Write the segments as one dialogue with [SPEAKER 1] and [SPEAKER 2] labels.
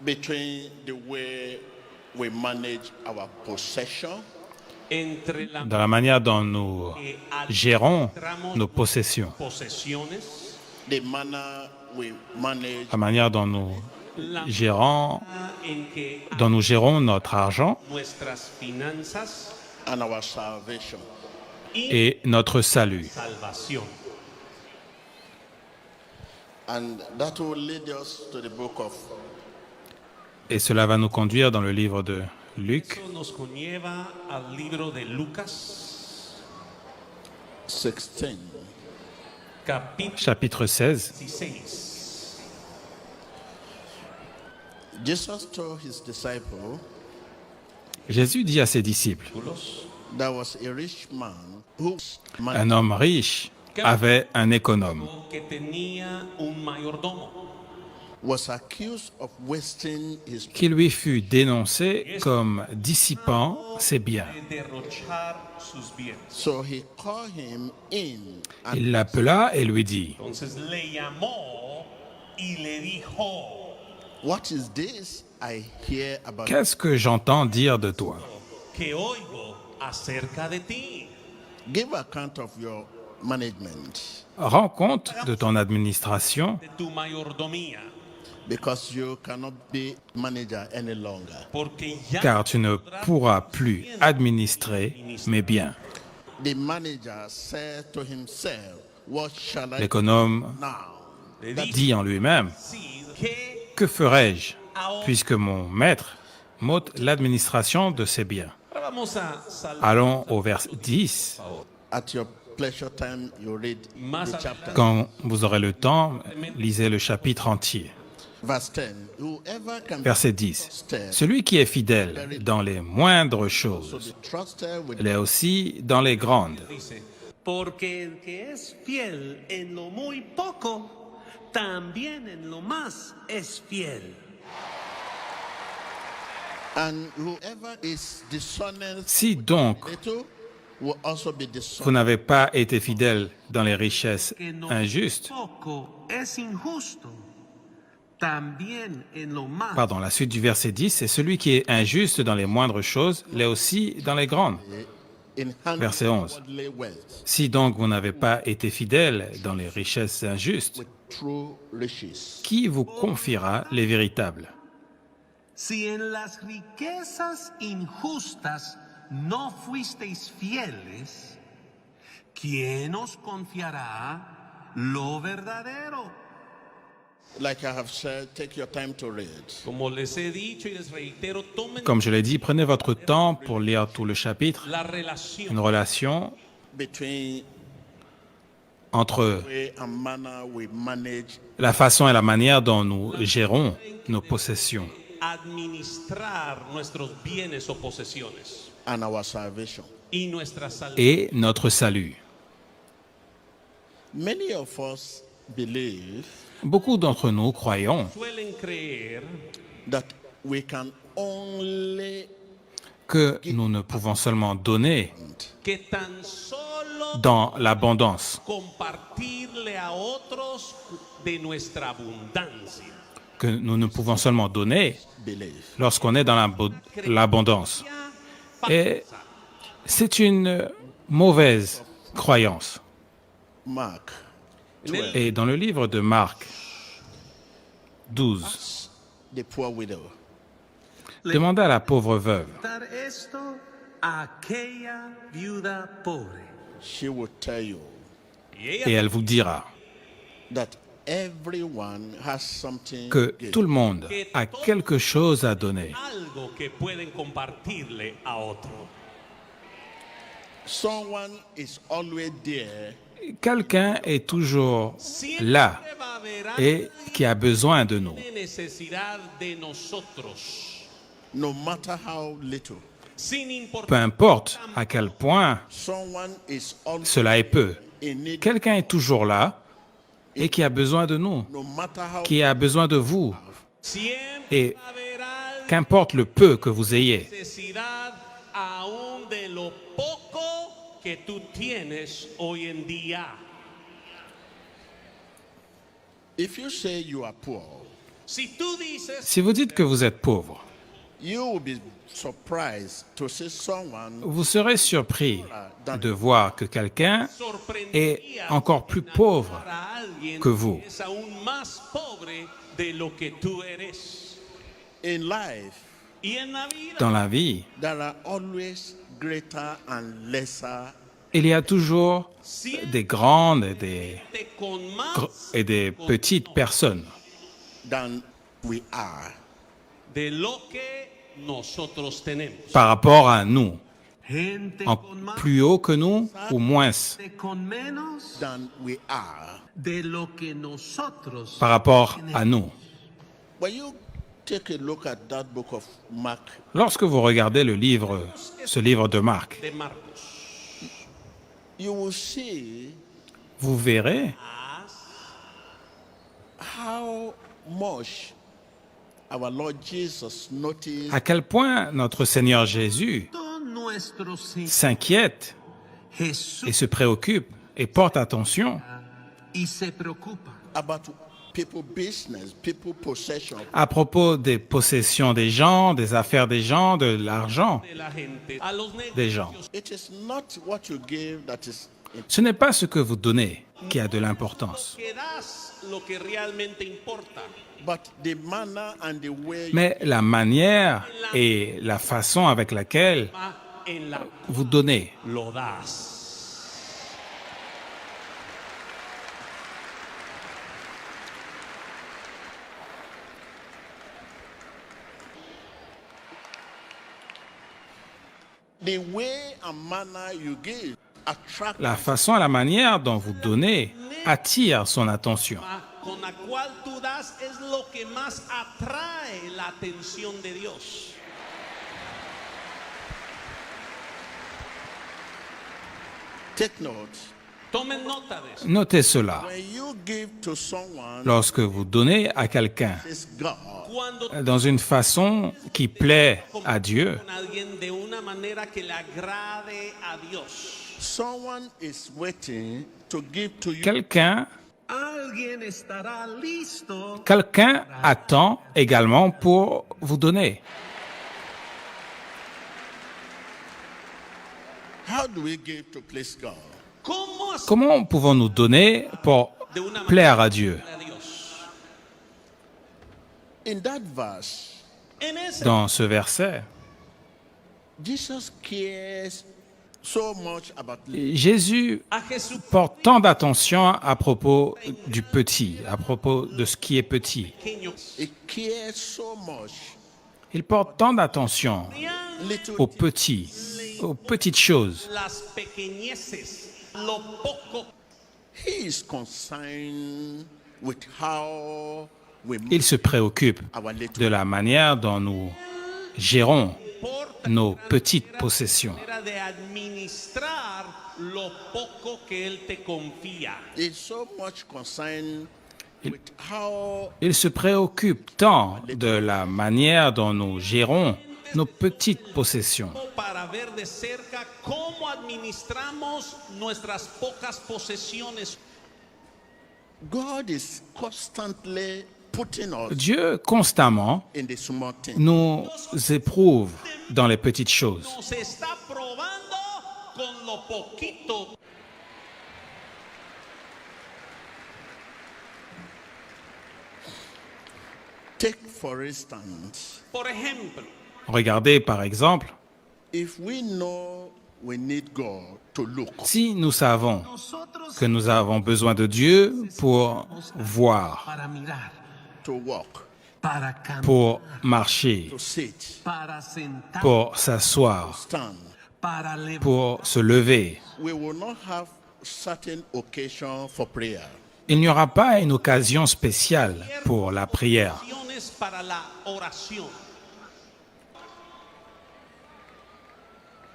[SPEAKER 1] between the way we manage our possession
[SPEAKER 2] entre la
[SPEAKER 3] dans la manière dont nous
[SPEAKER 2] que
[SPEAKER 3] gérons
[SPEAKER 2] administramos
[SPEAKER 3] nos possessions,
[SPEAKER 2] posesiones,
[SPEAKER 1] the manner we manage
[SPEAKER 3] la manière dont nous
[SPEAKER 2] la
[SPEAKER 3] gérons,
[SPEAKER 2] en que
[SPEAKER 3] dont nous gérons notre argent
[SPEAKER 2] nuestras finanzas
[SPEAKER 1] and our salvation.
[SPEAKER 2] y
[SPEAKER 3] et notre salut.
[SPEAKER 2] salvación.
[SPEAKER 1] And that will lead us to the book of
[SPEAKER 3] Et cela va nous conduire dans le livre de Luc,
[SPEAKER 2] Eso nos conlleva al libro de Lucas,
[SPEAKER 1] 16.
[SPEAKER 2] capítulo
[SPEAKER 3] chapitre 16.
[SPEAKER 2] 16.
[SPEAKER 1] Jesus told his disciple
[SPEAKER 3] Jésus dit à ses disciples,
[SPEAKER 1] there was a rich man who
[SPEAKER 3] un homme riche avait un économe
[SPEAKER 2] Que tenía un mayordomo
[SPEAKER 1] was accused of wasting his
[SPEAKER 3] qui lui fut dénoncé comme dissipant ses biens.
[SPEAKER 2] de derrochar sus bienes.
[SPEAKER 1] so he called him in and
[SPEAKER 3] Il l'appela et lui dit,
[SPEAKER 2] Entonces le llamó y le dijo,
[SPEAKER 1] what is this I hear about
[SPEAKER 3] qu'est-ce que j'entends dire de toi?
[SPEAKER 2] que oigo acerca de ti.
[SPEAKER 1] give account of your management
[SPEAKER 3] Rends compte de ton administration,
[SPEAKER 2] De tu mayordomía,
[SPEAKER 1] because you cannot be manager any longer.
[SPEAKER 2] porque ya
[SPEAKER 3] car tu ne pourras plus administrer mes biens.
[SPEAKER 1] The manager said to himself, what shall I do
[SPEAKER 3] L'économe
[SPEAKER 1] now?
[SPEAKER 2] le dice
[SPEAKER 3] dit en lui-même,
[SPEAKER 2] que
[SPEAKER 3] que ferai-je puisque mon maître m'ôte l'administration de ses biens?
[SPEAKER 2] ahora vamos a saltar
[SPEAKER 3] Allons au verset 10.
[SPEAKER 1] At your pleasure time, you read
[SPEAKER 2] más
[SPEAKER 1] the chapter.
[SPEAKER 3] Quand vous aurez le temps, lisez le chapitre entier.
[SPEAKER 1] Verse 10. Whoever can
[SPEAKER 3] Verset 10.
[SPEAKER 1] trusted,
[SPEAKER 3] Celui qui est fidèle dans les moindres
[SPEAKER 1] so
[SPEAKER 3] choses,
[SPEAKER 1] be trusted with
[SPEAKER 3] l'est aussi dans les grandes.
[SPEAKER 2] dice, porque el que es fiel en lo muy poco, también en lo más es fiel.
[SPEAKER 1] and whoever is dishonest
[SPEAKER 3] Si donc
[SPEAKER 1] little will also be
[SPEAKER 3] vous
[SPEAKER 1] dishonest.
[SPEAKER 3] n'avez pas été fidèle dans les richesses
[SPEAKER 2] Que en lo
[SPEAKER 3] injustes,
[SPEAKER 2] poco es injusto, también en lo más.
[SPEAKER 3] pardon, la suite du verset 10, c'est celui qui est injuste dans les moindres choses, l'est aussi dans les grandes.
[SPEAKER 1] In handling
[SPEAKER 3] Verset 11.
[SPEAKER 1] worldly wealth
[SPEAKER 3] Si donc vous n'avez pas été fidèle dans les richesses injustes,
[SPEAKER 1] with true riches.
[SPEAKER 3] qui vous confiera les véritables?
[SPEAKER 2] Si en las riquezas injustas no fuisteis fieles, ¿quién os confiará lo verdadero?
[SPEAKER 1] Like I have said, take your time to read.
[SPEAKER 2] Como les he dicho y les reitero, tomen
[SPEAKER 3] Comme je l'ai dit, prenez votre temps pour lire tout le chapitre,
[SPEAKER 2] la relación
[SPEAKER 3] une relation
[SPEAKER 1] Between
[SPEAKER 3] entre
[SPEAKER 1] way and manner we manage
[SPEAKER 3] la façon et la manière dont nous gérons nos possessions
[SPEAKER 2] administrar nuestros bienes o posesiones
[SPEAKER 1] and our salvation.
[SPEAKER 2] y nuestra salud.
[SPEAKER 3] et notre salut.
[SPEAKER 1] Many of us believe
[SPEAKER 3] Beaucoup d'entre nous croyons
[SPEAKER 2] Suelen creer
[SPEAKER 1] that we can only
[SPEAKER 3] que nous ne pouvons seulement donner
[SPEAKER 2] que tan solo
[SPEAKER 3] dans l'abondance,
[SPEAKER 2] compartirle a otros de nuestra abundancia.
[SPEAKER 3] que nous ne pouvons seulement donner
[SPEAKER 1] believe.
[SPEAKER 3] lorsqu'on est dans l'abondance. Et c'est une mauvaise croyance.
[SPEAKER 1] Mark
[SPEAKER 3] Et dans le livre de Marc 12,
[SPEAKER 1] the poor widow.
[SPEAKER 3] demandez à la pauvre veuve,
[SPEAKER 2] Dar esto a aquella viuda pobre.
[SPEAKER 1] She will tell you
[SPEAKER 2] Y ella
[SPEAKER 3] et elle vous dira
[SPEAKER 1] that everyone has something
[SPEAKER 3] que
[SPEAKER 1] good.
[SPEAKER 3] tout le monde a quelque chose à donner.
[SPEAKER 2] algo que pueden compartirle a otro.
[SPEAKER 1] Someone is always there
[SPEAKER 3] Quelqu'un est toujours là
[SPEAKER 2] Siempre va a haber
[SPEAKER 3] et qui a besoin de nous.
[SPEAKER 2] alguien de necesidad de nosotros.
[SPEAKER 1] no matter how little.
[SPEAKER 2] Sin
[SPEAKER 3] Peu
[SPEAKER 2] importar
[SPEAKER 3] importe à quel point
[SPEAKER 1] Someone is always
[SPEAKER 3] cela est peu.
[SPEAKER 1] in need
[SPEAKER 3] Quelqu'un est toujours là et qui a besoin de nous,
[SPEAKER 1] no matter how
[SPEAKER 3] qui a besoin de vous.
[SPEAKER 2] siempre
[SPEAKER 3] Et
[SPEAKER 2] va a haber alguien
[SPEAKER 3] qu'importe le peu que vous ayez,
[SPEAKER 2] de necesidad aún de lo poco que tú tienes hoy en día.
[SPEAKER 1] if you say you are poor
[SPEAKER 2] Si tú dices,
[SPEAKER 3] Si vous dites que vous êtes pauvre,
[SPEAKER 1] you will be surprised to see someone
[SPEAKER 3] vous serez surpris de voir que quelqu'un est
[SPEAKER 2] sorprendería
[SPEAKER 3] encore plus pauvre
[SPEAKER 2] a alguien
[SPEAKER 3] que vous.
[SPEAKER 2] que es aún más pobre de lo que tú eres.
[SPEAKER 1] in life.
[SPEAKER 2] Y en la vida
[SPEAKER 3] Dans la vie,
[SPEAKER 1] There are always greater and lesser.
[SPEAKER 3] il y a toujours des grandes et
[SPEAKER 2] con más
[SPEAKER 3] et des petites personnes
[SPEAKER 1] Than we are.
[SPEAKER 2] de lo que nosotros tenemos.
[SPEAKER 3] par rapport à nous,
[SPEAKER 2] Gente
[SPEAKER 3] en
[SPEAKER 2] con más
[SPEAKER 3] plus haut que nous ou moins
[SPEAKER 2] con menos
[SPEAKER 1] Than we are.
[SPEAKER 2] de lo que nosotros
[SPEAKER 3] par rapport à nous.
[SPEAKER 1] When you take a look at that book of Mark,
[SPEAKER 3] Lorsque vous regardez ce livre de Marc,
[SPEAKER 2] de Marcos.
[SPEAKER 1] you will see
[SPEAKER 3] vous verrez
[SPEAKER 1] how much our Lord Jesus noticed
[SPEAKER 3] à quel point notre Seigneur Jésus
[SPEAKER 2] Nuestro Señor
[SPEAKER 3] s'inquiète
[SPEAKER 2] Jesús
[SPEAKER 3] et se préoccupe et porte attention
[SPEAKER 2] y se preocupa
[SPEAKER 1] about people business, people possession.
[SPEAKER 3] à propos des possessions des gens, des affaires des gens, de l'argent
[SPEAKER 2] de la gente. A los
[SPEAKER 3] des gens.
[SPEAKER 1] It is not what you give that is
[SPEAKER 3] Ce n'est pas ce que vous donnez qui a de l'importance,
[SPEAKER 2] que das lo que realmente importa.
[SPEAKER 1] but the manner and the way
[SPEAKER 3] mais la manière et la façon avec laquelle
[SPEAKER 2] Va en la
[SPEAKER 3] vous donnez.
[SPEAKER 2] lo das.
[SPEAKER 1] the way and manner you give attract
[SPEAKER 3] La façon et la manière dont vous donnez attire son attention.
[SPEAKER 2] Con la cual tú das es lo que más atrae la atención de Dios.
[SPEAKER 1] take note.
[SPEAKER 2] Tomen nota de eso.
[SPEAKER 3] Notez cela.
[SPEAKER 1] When you give to someone
[SPEAKER 3] Lorsque vous donnez à quelqu'un
[SPEAKER 1] is God,
[SPEAKER 2] Cuando
[SPEAKER 3] dans une façon qui plaît à Dieu,
[SPEAKER 2] con alguien de una manera que le agrade a Dios.
[SPEAKER 1] someone is waiting to give to you
[SPEAKER 3] quelqu'un
[SPEAKER 2] Alguien estará listo.
[SPEAKER 3] attend également pour vous donner.
[SPEAKER 1] how do we give to please God?
[SPEAKER 2] ¿Cómo hacer
[SPEAKER 3] Comment pouvons-nous donner pour
[SPEAKER 2] de una
[SPEAKER 3] plaire à Dieu?
[SPEAKER 2] a Dios?
[SPEAKER 1] In that verse,
[SPEAKER 2] En ese
[SPEAKER 3] Dans ce verset,
[SPEAKER 1] Jesus cares so much about
[SPEAKER 3] Jésus
[SPEAKER 2] a Jesús
[SPEAKER 3] porte tant d'attention à propos du petit, à propos de ce qui est petit.
[SPEAKER 2] pequeño.
[SPEAKER 1] He cares so much.
[SPEAKER 3] Il porte tant d'attention
[SPEAKER 1] Little
[SPEAKER 3] aux petits, aux petites choses.
[SPEAKER 2] Las pequeñeces, lo poco.
[SPEAKER 1] he is concerned with how we
[SPEAKER 3] Il se préoccupe
[SPEAKER 1] our little
[SPEAKER 3] de la manière dont nous gérons
[SPEAKER 2] Importa
[SPEAKER 3] nos petites possessions.
[SPEAKER 2] manera de administrar lo poco que él te confía.
[SPEAKER 1] is so much concerned with how
[SPEAKER 3] Il se préoccupe tant de la manière dont nous gérons nos petites possessions
[SPEAKER 2] Para ver de cerca cómo administramos nuestras pocas posesiones.
[SPEAKER 1] God is constantly putting us
[SPEAKER 3] Dieu constamment
[SPEAKER 1] in the small things.
[SPEAKER 3] nous éprouve dans les petites choses.
[SPEAKER 2] Nos está probando con lo poquito.
[SPEAKER 1] Take for instance,
[SPEAKER 2] Por ejemplo,
[SPEAKER 3] Regardez par exemple,
[SPEAKER 1] if we know we need God to look,
[SPEAKER 3] si nous savons
[SPEAKER 2] nosotros
[SPEAKER 3] que nous avons besoin de Dieu pour voir,
[SPEAKER 2] para mirar,
[SPEAKER 1] to walk,
[SPEAKER 2] para caminar,
[SPEAKER 3] pour marcher,
[SPEAKER 1] to sit,
[SPEAKER 2] para sentar,
[SPEAKER 3] pour s'asseoir,
[SPEAKER 1] stand,
[SPEAKER 2] para levantar.
[SPEAKER 3] pour se lever,
[SPEAKER 1] we will not have certain occasion for prayer.
[SPEAKER 3] il n'y aura pas une occasion spéciale pour la prière.
[SPEAKER 2] Para la oración.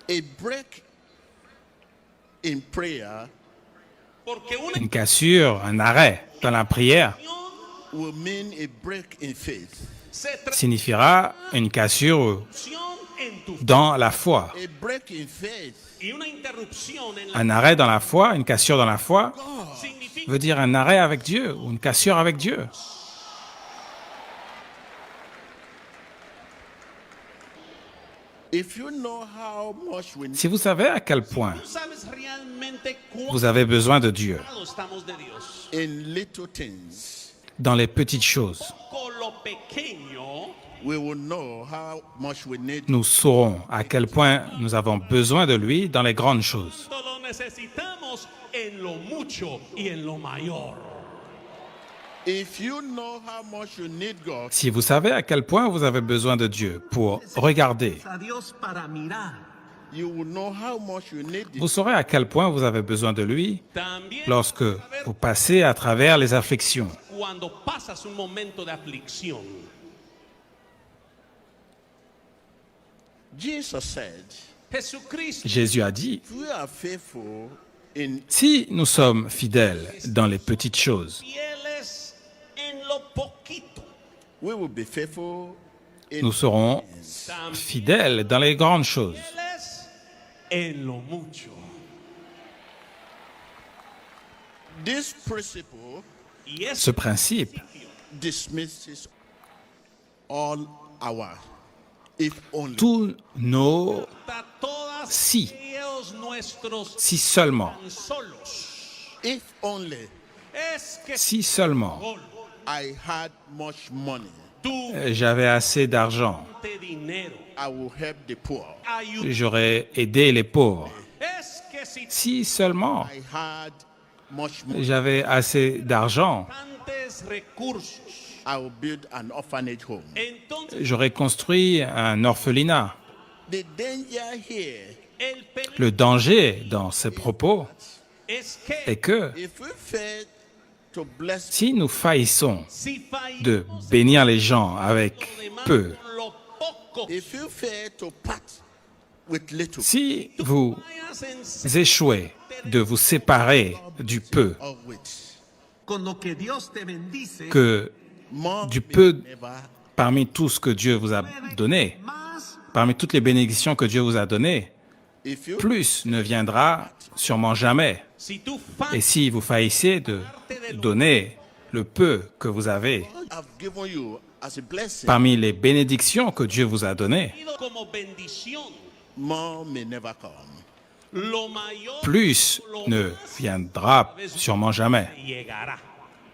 [SPEAKER 1] A break in prayer
[SPEAKER 2] Porque una
[SPEAKER 3] Une cassure, un arrêt dans la prière
[SPEAKER 1] will mean a break in faith.
[SPEAKER 2] se
[SPEAKER 3] signifiera une cassure
[SPEAKER 2] traducción en tu
[SPEAKER 3] dans la foi.
[SPEAKER 1] A break in faith
[SPEAKER 2] y una interrupción en la
[SPEAKER 3] Un arrêt dans la foi, une cassure dans la foi,
[SPEAKER 2] significa
[SPEAKER 3] veut dire un arrêt avec Dieu ou une cassure avec Dieu.
[SPEAKER 1] If you know how much we need,
[SPEAKER 3] Si vous savez à quel point
[SPEAKER 2] Tú sabes realmente cuánto
[SPEAKER 3] vous avez besoin de Dieu
[SPEAKER 2] estamos de Dios.
[SPEAKER 1] in little things,
[SPEAKER 3] dans les petites choses,
[SPEAKER 2] Con lo pequeño,
[SPEAKER 1] we will know how much we need.
[SPEAKER 3] nous saurons à quel point nous avons besoin de lui dans les grandes choses.
[SPEAKER 2] lo necesitamos en lo mucho y en lo mayor.
[SPEAKER 1] If you know how much you need God,
[SPEAKER 3] Si vous savez à quel point vous avez besoin de Dieu pour regarder,
[SPEAKER 2] A Dios para mirar.
[SPEAKER 1] you will know how much you need
[SPEAKER 3] vous
[SPEAKER 1] it.
[SPEAKER 3] saurez à quel point vous avez besoin de lui
[SPEAKER 2] También
[SPEAKER 3] lorsque vous passez à travers les afflictions.
[SPEAKER 2] cuando pasas un momento de aflicción.
[SPEAKER 1] Jesus said,
[SPEAKER 2] Jesucristo,
[SPEAKER 3] Jésus a dit,
[SPEAKER 1] if we are faithful in,
[SPEAKER 3] si nous sommes fidèles dans les petites choses,
[SPEAKER 2] fieles en lo poquito.
[SPEAKER 1] we will be faithful in
[SPEAKER 3] nous serons
[SPEAKER 2] También
[SPEAKER 3] fidèles dans les grandes choses.
[SPEAKER 2] fieles en lo mucho.
[SPEAKER 1] this principle
[SPEAKER 2] Y eso
[SPEAKER 3] Ce principe
[SPEAKER 1] dismisses all our if only.
[SPEAKER 3] tous nos
[SPEAKER 2] está todas
[SPEAKER 3] si.
[SPEAKER 2] aquellos nuestros
[SPEAKER 3] si seulement,
[SPEAKER 2] tan solos.
[SPEAKER 1] If only
[SPEAKER 2] Es que
[SPEAKER 3] si seulement
[SPEAKER 1] I had much money,
[SPEAKER 2] tú
[SPEAKER 3] j'avais assez d'argent,
[SPEAKER 2] te dinero
[SPEAKER 1] I will help the poor.
[SPEAKER 2] ayudas.
[SPEAKER 3] j'aurais aidé les pauvres.
[SPEAKER 2] Es que si
[SPEAKER 3] Si seulement
[SPEAKER 1] I had much money,
[SPEAKER 3] j'avais assez d'argent,
[SPEAKER 2] tantos recursos,
[SPEAKER 1] I will build an orphanage home.
[SPEAKER 2] entonces
[SPEAKER 3] j'aurais construit un orphelinat.
[SPEAKER 1] The danger here,
[SPEAKER 2] el peligro
[SPEAKER 3] Le danger dans ces propos
[SPEAKER 2] es que
[SPEAKER 3] est que
[SPEAKER 1] if we fail to bless,
[SPEAKER 3] si nous faillissons
[SPEAKER 2] si fallamos
[SPEAKER 3] de bénir les gens avec
[SPEAKER 2] lo demás
[SPEAKER 3] peu,
[SPEAKER 2] con lo poco,
[SPEAKER 1] if you fail to part with little
[SPEAKER 3] si vous
[SPEAKER 2] vayas en
[SPEAKER 3] échouez de vous séparer du peu,
[SPEAKER 1] of which
[SPEAKER 2] con lo que Dios te bendice,
[SPEAKER 3] que
[SPEAKER 1] more
[SPEAKER 3] du
[SPEAKER 1] will
[SPEAKER 3] peu
[SPEAKER 1] never,
[SPEAKER 3] parmi tout ce que Dieu vous a donné,
[SPEAKER 2] más
[SPEAKER 3] parmi toutes les bénédictions que Dieu vous a données,
[SPEAKER 1] if you
[SPEAKER 3] plus ne viendra sûrement jamais.
[SPEAKER 2] si tú
[SPEAKER 3] Et
[SPEAKER 2] fallas
[SPEAKER 3] si vous faillissez de donner le peu que vous avez
[SPEAKER 1] have given you as a blessing,
[SPEAKER 3] parmi les bénédictions que Dieu vous a données,
[SPEAKER 2] como bendición,
[SPEAKER 1] more may never come.
[SPEAKER 2] lo mayor
[SPEAKER 3] plus ne viendra sûrement jamais.
[SPEAKER 2] llegará.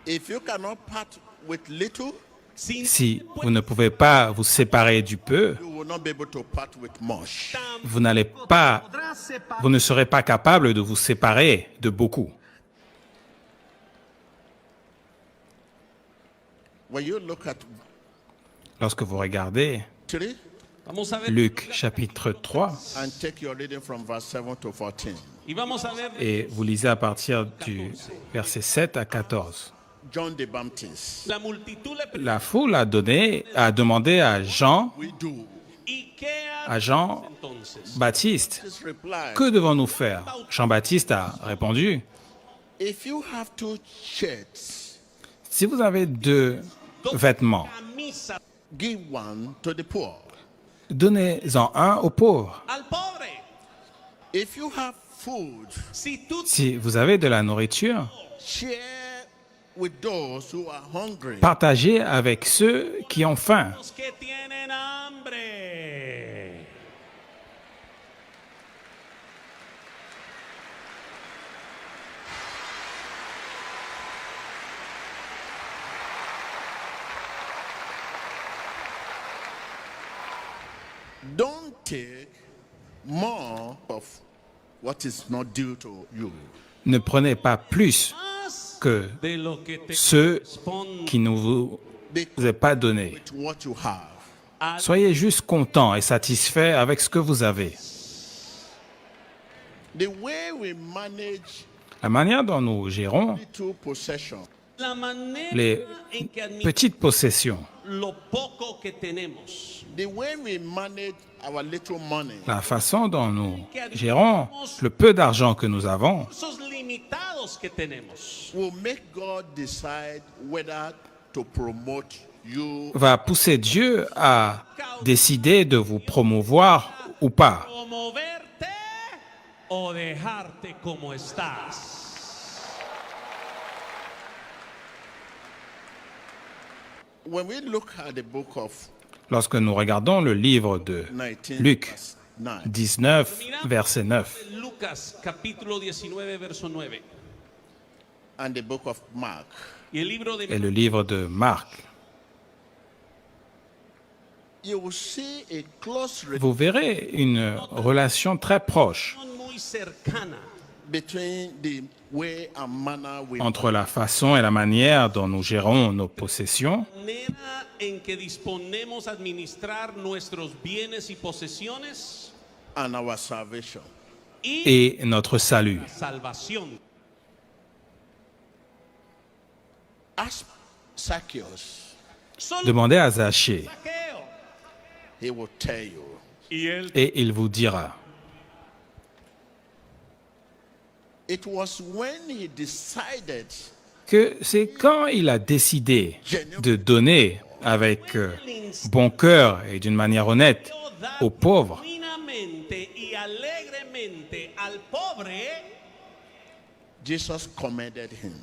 [SPEAKER 1] If you cannot part with little,
[SPEAKER 3] Si vous ne pouvez pas vous séparer du peu,
[SPEAKER 1] you will not be able to part with much.
[SPEAKER 3] vous n'allez pas,
[SPEAKER 2] podrás separar
[SPEAKER 3] vous ne serez pas capable de vous séparer de beaucoup.
[SPEAKER 1] When you look at
[SPEAKER 3] Lorsque vous regardez
[SPEAKER 1] 3
[SPEAKER 2] Vamos a ver
[SPEAKER 3] Luc chapitre 3
[SPEAKER 1] and take your reading from verse 7 to 14.
[SPEAKER 2] y vamos a ver
[SPEAKER 3] et vous lisez à partir du verset 7 à 14.
[SPEAKER 1] John the Baptist,
[SPEAKER 2] la multitud le
[SPEAKER 3] La foule a demandé à Jean,
[SPEAKER 1] we do.
[SPEAKER 2] ¿Y qué
[SPEAKER 3] à Jean
[SPEAKER 2] entonces?
[SPEAKER 3] Baptiste,
[SPEAKER 1] This reply,
[SPEAKER 3] que devons-nous faire? Jean-Baptiste a répondu,
[SPEAKER 1] if you have 2 shirts,
[SPEAKER 3] si vous avez 2 vêtements,
[SPEAKER 2] Camisa
[SPEAKER 1] give one to the poor.
[SPEAKER 3] donnez-en un aux pauvres.
[SPEAKER 2] al pobre.
[SPEAKER 1] If you have food,
[SPEAKER 2] Si tú
[SPEAKER 3] Si vous avez de la nourriture,
[SPEAKER 1] share with those who are hungry.
[SPEAKER 3] partagez avec ceux qui ont faim.
[SPEAKER 2] los que tienen hambre.
[SPEAKER 1] Don't take more of what is not due to you.
[SPEAKER 3] Ne prenez pas plus
[SPEAKER 2] Más
[SPEAKER 3] que
[SPEAKER 2] de lo que te
[SPEAKER 3] ceux
[SPEAKER 2] corresponde.
[SPEAKER 3] qui ne vous
[SPEAKER 1] Because
[SPEAKER 3] est pas donné.
[SPEAKER 1] with what you have.
[SPEAKER 3] Soyez juste content et satisfait avec ce que vous avez.
[SPEAKER 1] The way we manage
[SPEAKER 3] La manière dont nous gérons
[SPEAKER 1] little possession
[SPEAKER 2] La manera
[SPEAKER 3] les
[SPEAKER 2] en que admitimos
[SPEAKER 3] petites possessions,
[SPEAKER 2] lo poco que tenemos.
[SPEAKER 1] the way we manage our little money
[SPEAKER 3] la façon dont nous gérons le peu d'argent que nous avons,
[SPEAKER 2] Esos limitados que tenemos.
[SPEAKER 1] will make God decide whether to promote you.
[SPEAKER 3] va pousser Dieu à décider de vous promouvoir ou pas.
[SPEAKER 2] Promoverte o dejarte como estás.
[SPEAKER 1] When we look at the book of
[SPEAKER 3] lorsque nous regardons le livre de
[SPEAKER 1] 19,
[SPEAKER 3] Luc
[SPEAKER 1] verse 9.
[SPEAKER 3] 19, verset 9,
[SPEAKER 4] Lucas capítulo 19, verso 9.
[SPEAKER 1] And the book of Mark.
[SPEAKER 4] Y el libro
[SPEAKER 3] et
[SPEAKER 4] de
[SPEAKER 3] le livre de Marc,
[SPEAKER 1] You will see a close relation
[SPEAKER 3] vous verrez une relation très proche
[SPEAKER 4] muy cercana
[SPEAKER 1] between the way and manner we
[SPEAKER 3] entre la façon et la manière dont nous gérons nos possessions
[SPEAKER 4] manera en que disponemos a administrar nuestros bienes y posesiones
[SPEAKER 1] and our salvation.
[SPEAKER 4] y
[SPEAKER 3] et notre salut.
[SPEAKER 4] salvación.
[SPEAKER 1] Ask Zacchaeus,
[SPEAKER 4] Solo
[SPEAKER 3] Demandez à Zachée
[SPEAKER 4] Zaqueo.
[SPEAKER 1] he will tell you.
[SPEAKER 4] Y él
[SPEAKER 3] et il vous dira.
[SPEAKER 1] It was when he decided
[SPEAKER 3] Que c'est quand il a décidé de donner avec bon cœur et d'une manière honnête aux pauvres
[SPEAKER 4] genuinamente y alegremente al pobre
[SPEAKER 1] Jesus commended him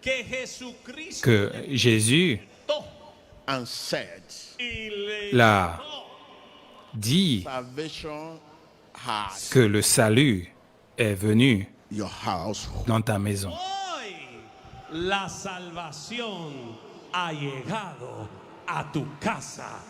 [SPEAKER 4] que Jesucristo
[SPEAKER 3] que Jésus
[SPEAKER 1] and said,
[SPEAKER 4] y le
[SPEAKER 3] l'a dit
[SPEAKER 1] salvation has
[SPEAKER 3] que le salut est venu
[SPEAKER 1] your house.
[SPEAKER 3] dans ta maison.
[SPEAKER 4] hoy la salvación ha llegado a tu casa.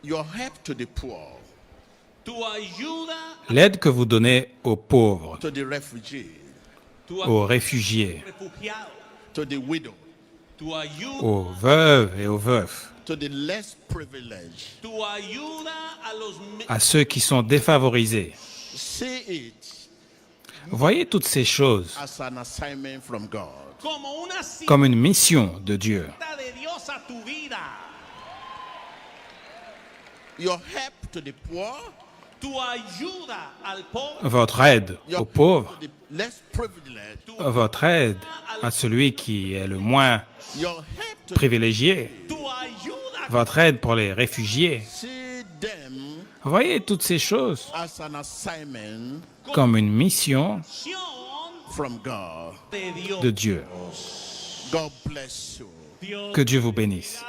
[SPEAKER 1] Your help to the poor,
[SPEAKER 4] Tu ayuda,
[SPEAKER 3] L'aide que vous donnez aux pauvres,
[SPEAKER 1] to the refugee,
[SPEAKER 4] tu
[SPEAKER 3] aux réfugiés,
[SPEAKER 4] refugiado,
[SPEAKER 1] to the widow,
[SPEAKER 4] tu ayuda,
[SPEAKER 3] aux veuves et aux veufs,
[SPEAKER 1] to the less privileged.
[SPEAKER 4] tu ayuda a los
[SPEAKER 3] à ceux qui sont défavorisés.
[SPEAKER 1] See it
[SPEAKER 3] Voyez toutes ces choses
[SPEAKER 1] as an assignment from God.
[SPEAKER 4] como una cita
[SPEAKER 3] comme une mission de Dieu.
[SPEAKER 4] de Dios a tu vida.
[SPEAKER 1] Your help to the poor,
[SPEAKER 4] Tu ayuda al pobre,
[SPEAKER 3] Votre aide
[SPEAKER 1] your
[SPEAKER 3] aux pauvres,
[SPEAKER 1] to the less privileged,
[SPEAKER 3] votre aide à celui qui est le moins
[SPEAKER 1] your help to
[SPEAKER 3] privilégié,
[SPEAKER 4] tu ayuda
[SPEAKER 3] votre aide pour les réfugiés.
[SPEAKER 1] see them
[SPEAKER 3] Voyez toutes ces choses
[SPEAKER 1] as an assignment
[SPEAKER 3] comme une mission
[SPEAKER 4] acción
[SPEAKER 1] from God.
[SPEAKER 4] de Dios.
[SPEAKER 3] de Dieu.
[SPEAKER 1] God bless you.
[SPEAKER 4] Dios
[SPEAKER 3] Que Dieu vous bénisse.